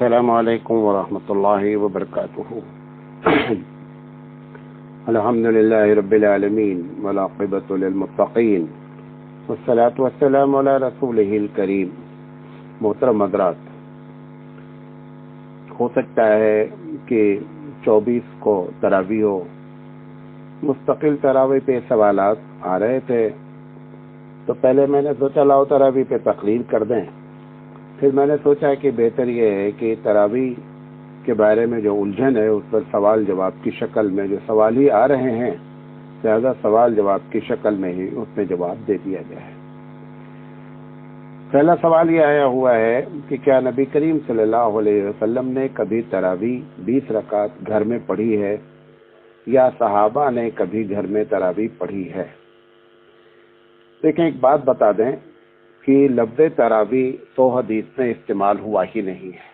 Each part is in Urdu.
السلام علیکم ورحمۃ اللہ وبرکاتہ۔ الحمد للہ رب العالمین والعاقبۃ للمتقین والصلاۃ والسلام علی رسولہ الکریم۔ محترم حضرات، ہو سکتا ہے کہ 24 کو تراویح ہو، مستقل تراویح پہ سوالات آ رہے تھے، تو پہلے میں نے سوچا لاؤ تراویح پہ تقریر کر دیں۔ پھر میں نے سوچا کہ بہتر یہ ہے کہ تراویح کے بارے میں جو الجھن ہے اس پر سوال جواب کی شکل میں جو سوال ہی آ رہے ہیں، لہذا سوال جواب کی شکل میں ہی اس میں جواب دے دیا جائے۔ پہلا سوال یہ آیا ہوا ہے کہ کیا نبی کریم صلی اللہ علیہ وسلم نے کبھی تراویح 20 رکعت گھر میں پڑھی ہے یا صحابہ نے کبھی گھر میں تراویح پڑھی ہے؟ لیکن ایک بات بتا دیں کہ لفظ تراویح تو حدیث میں استعمال ہوا ہی نہیں ہے۔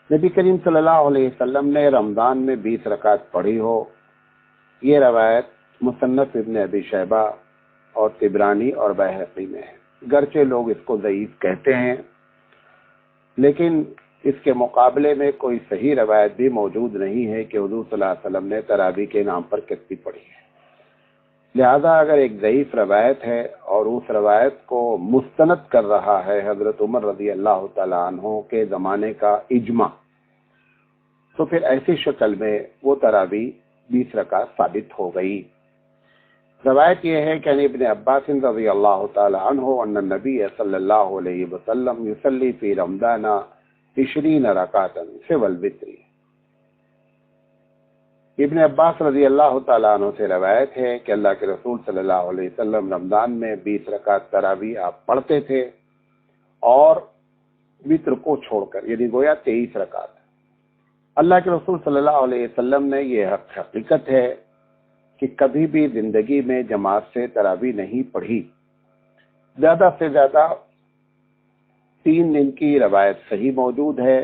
نبی کریم صلی اللہ علیہ وسلم نے رمضان میں 20 رکعت پڑھی ہو، یہ روایت مصنف ابن ابی شیبہ اور طبرانی اور بیہقی میں ہے۔ گرچہ لوگ اس کو ضعیف کہتے ہیں، لیکن اس کے مقابلے میں کوئی صحیح روایت بھی موجود نہیں ہے کہ حضور صلی اللہ علیہ وسلم نے تراویح کے نام پر کتنی پڑھی ہے۔ لہذا اگر ایک ضعیف روایت ہے اور اس روایت کو مستند کر رہا ہے حضرت عمر رضی اللہ تعالیٰ عنہ کے زمانے کا اجماع، تو پھر ایسی شکل میں وہ تراویح 20 رکعت ثابت ہو گئی۔ روایت یہ ہے کہ ابن عباس رضی اللہ تعالیٰ عنہ ان النبی صلی اللہ علیہ وسلم یصلی فی رمضان 20 رکعتا سوى الوتر۔ ابن عباس رضی اللہ تعالیٰ عنہ سے روایت ہے کہ اللہ کے رسول صلی اللہ علیہ وسلم رمضان میں 20 رکعت تراویح آپ پڑھتے تھے اور وتر کو چھوڑ کر، یعنی گویا 23 رکعت۔ اللہ کے رسول صلی اللہ علیہ وسلم نے یہ حقیقت ہے کہ کبھی بھی زندگی میں جماعت سے تراویح نہیں پڑھی۔ زیادہ سے زیادہ 3 دن کی روایت صحیح موجود ہے،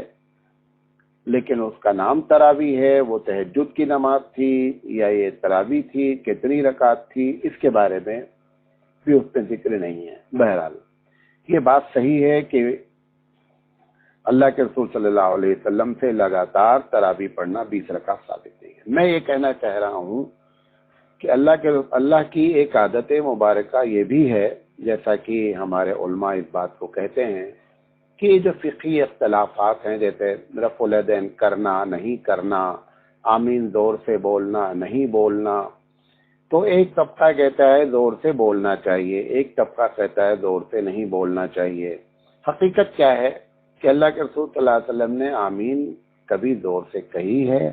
لیکن اس کا نام تراویح ہے، وہ تہجد کی نماز تھی یا یہ تراویح تھی، کتنی رکعت تھی، اس کے بارے میں بھی اس میں ذکر نہیں ہے۔ بہرحال یہ بات صحیح ہے کہ اللہ کے رسول صلی اللہ علیہ وسلم سے لگاتار تراویح پڑھنا 20 رکعت ثابت نہیں ہے۔ میں یہ کہنا چاہ رہا ہوں کہ اللہ کی ایک عادت مبارکہ یہ بھی ہے، جیسا کہ ہمارے علماء اس بات کو کہتے ہیں کہ یہ جو فقہی اختلافات ہیں، جیسے رفع الیدین کرنا نہیں کرنا، آمین زور سے بولنا نہیں بولنا، تو ایک طبقہ کہتا ہے زور سے بولنا چاہیے، ایک طبقہ کہتا ہے زور سے نہیں بولنا چاہیے۔ حقیقت کیا ہے کہ اللہ کے رسول صلی اللہ علیہ وسلم نے آمین کبھی زور سے کہی ہے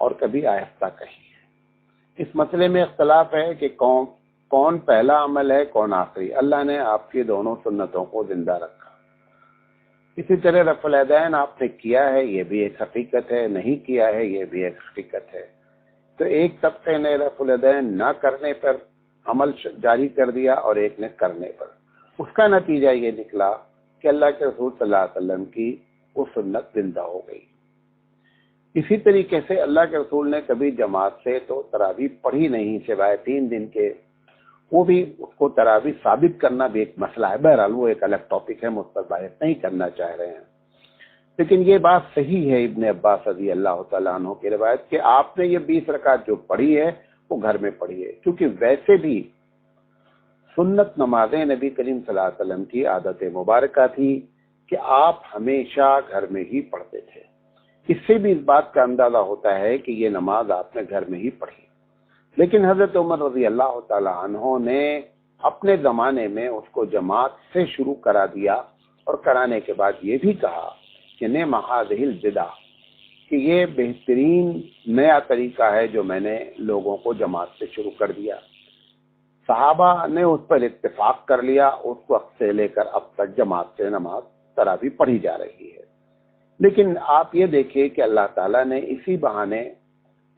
اور کبھی آہستہ کہی ہے۔ اس مسئلے میں اختلاف ہے کہ کون پہلا عمل ہے، کون آخری۔ اللہ نے آپ کی دونوں سنتوں کو زندہ رکھا۔ اسی طرح رفع الیدین آپ نے کیا ہے، یہ بھی ایک حقیقت ہے، نہیں کیا ہے، یہ بھی ایک حقیقت ہے۔ تو ایک طبقے نے رفع الیدین نہ کرنے پر عمل جاری کر دیا اور ایک نے کرنے پر۔ اس کا نتیجہ یہ نکلا کہ اللہ کے رسول صلی اللہ علیہ وسلم کی وہ سنت زندہ ہو گئی۔ اسی طریقے سے اللہ کے رسول نے کبھی جماعت سے تو تراویح پڑھی نہیں سوائے 3 دن کے، وہ بھی اس کو تراویح ثابت کرنا بھی ایک مسئلہ ہے۔ بہرحال وہ ایک الگ ٹاپک ہے، ہم اس پر بحث نہیں کرنا چاہ رہے ہیں، لیکن یہ بات صحیح ہے ابن عباس رضی اللہ تعالیٰ عنہ کی روایت کہ آپ نے یہ 20 رکعت جو پڑھی ہے وہ گھر میں پڑھی ہے، کیونکہ ویسے بھی سنت نمازیں نبی کریم صلی اللہ علیہ وسلم کی عادت مبارکہ تھی کہ آپ ہمیشہ گھر میں ہی پڑھتے تھے۔ اس سے بھی اس بات کا اندازہ ہوتا ہے کہ یہ نماز آپ نے گھر میں ہی پڑھی۔ لیکن حضرت عمر رضی اللہ تعالی عنہ نے اپنے زمانے میں اس کو جماعت سے شروع کرا دیا، اور کرانے کے بعد یہ بھی کہا کہ نعم ھذہ البدع، کہ یہ بہترین نیا طریقہ ہے جو میں نے لوگوں کو جماعت سے شروع کر دیا۔ صحابہ نے اس پر اتفاق کر لیا، اس وقت سے لے کر اب تک جماعت سے نماز تراویح پڑھی جا رہی ہے۔ لیکن آپ یہ دیکھیں کہ اللہ تعالیٰ نے اسی بہانے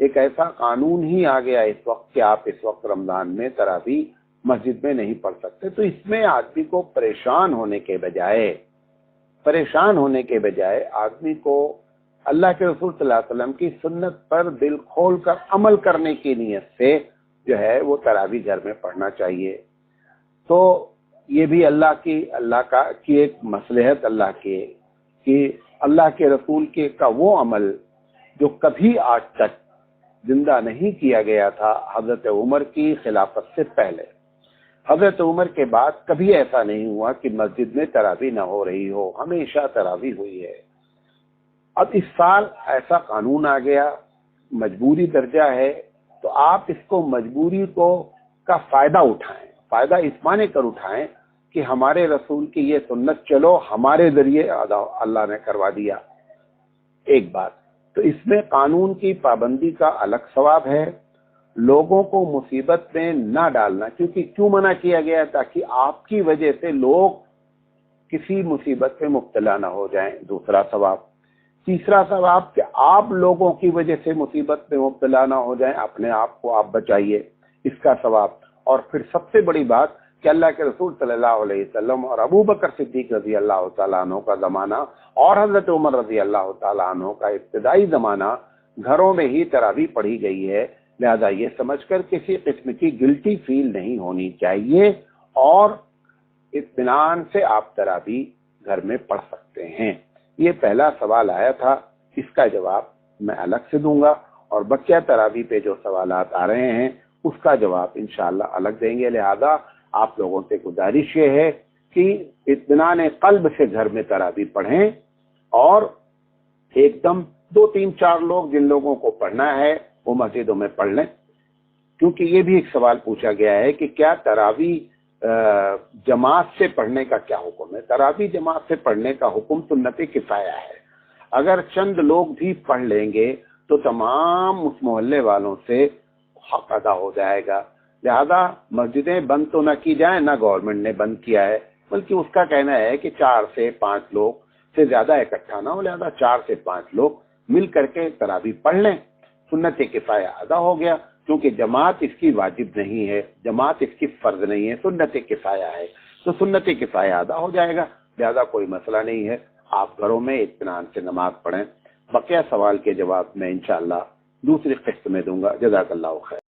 ایک ایسا قانون ہی آ گیا اس وقت کہ آپ اس وقت رمضان میں تراویح مسجد میں نہیں پڑھ سکتے، تو اس میں آدمی کو پریشان ہونے کے بجائے آدمی کو اللہ کے رسول صلی اللہ علیہ وسلم کی سنت پر دل کھول کر عمل کرنے کی نیت سے جو ہے وہ تراویح گھر میں پڑھنا چاہیے۔ تو یہ بھی اللہ کی ایک مصلحت اللہ کی کہ اللہ کے رسول کے کا وہ عمل جو کبھی آج تک زندہ نہیں کیا گیا تھا حضرت عمر کی خلافت سے پہلے۔ حضرت عمر کے بعد کبھی ایسا نہیں ہوا کہ مسجد میں تراویح نہ ہو رہی ہو، ہمیشہ تراویح ہوئی ہے۔ اب اس سال ایسا قانون آ گیا، مجبوری درجہ ہے، تو آپ اس کو مجبوری کا فائدہ اٹھائیں، فائدہ اس معنی کر اٹھائیں کہ ہمارے رسول کی یہ سنت چلو ہمارے ذریعے اللہ نے کروا دیا۔ ایک بات تو اس میں قانون کی پابندی کا الگ ثواب ہے، لوگوں کو مصیبت میں نہ ڈالنا، کیونکہ کیوں منع کیا گیا؟ تاکہ آپ کی وجہ سے لوگ کسی مصیبت میں مبتلا نہ ہو جائیں، دوسرا ثواب۔ تیسرا ثواب کہ آپ لوگوں کی وجہ سے مصیبت میں مبتلا نہ ہو جائیں، اپنے آپ کو آپ بچائیے، اس کا ثواب۔ اور پھر سب سے بڑی بات کہ اللہ کے رسول صلی اللہ علیہ وسلم اور ابو بکر صدیق رضی اللہ تعالیٰ عنہ کا زمانہ اور حضرت عمر رضی اللہ تعالیٰ عنہ کا ابتدائی زمانہ گھروں میں ہی تراویح پڑھی گئی ہے، لہذا یہ سمجھ کر کسی قسم کی گلٹی فیل نہیں ہونی چاہیے، اور اطمینان سے آپ تراویح گھر میں پڑھ سکتے ہیں۔ یہ پہلا سوال آیا تھا، اس کا جواب میں الگ سے دوں گا، اور بقیہ تراویح پہ جو سوالات آ رہے ہیں اس کا جواب انشاءاللہ الگ دیں گے۔ لہذا آپ لوگوں سے گزارش یہ ہے کہ اطمینان قلب سے گھر میں تراویح پڑھیں، اور ایک دم 2 3 4 لوگ جن لوگوں کو پڑھنا ہے وہ مسجدوں میں پڑھ لیں، کیونکہ یہ بھی ایک سوال پوچھا گیا ہے کہ کیا تراویح جماعت سے پڑھنے کا کیا حکم ہے؟ تراویح جماعت سے پڑھنے کا حکم سنت کفایہ ہے۔ اگر چند لوگ بھی پڑھ لیں گے تو تمام اس محلے والوں سے حق ادا ہو جائے گا۔ لہذا مسجدیں بند تو نہ کی جائیں، نہ گورنمنٹ نے بند کیا ہے، بلکہ اس کا کہنا ہے کہ 4 سے 5 لوگ سے زیادہ اکٹھا نہ ہو، لہذا 4 سے 5 لوگ مل کر کے تراویح پڑھ لیں، سنت کفایہ ادا ہو گیا، کیونکہ جماعت اس کی واجب نہیں ہے، جماعت اس کی فرض نہیں ہے، سنت کفایہ ہے، تو سنت کفایہ ادا ہو جائے گا، لہذا کوئی مسئلہ نہیں ہے، آپ گھروں میں اطمینان سے نماز پڑھیں۔ بقیہ سوال کے جواب میں انشاءاللہ دوسری قسط میں دوں گا۔ جزاک اللہ خیر۔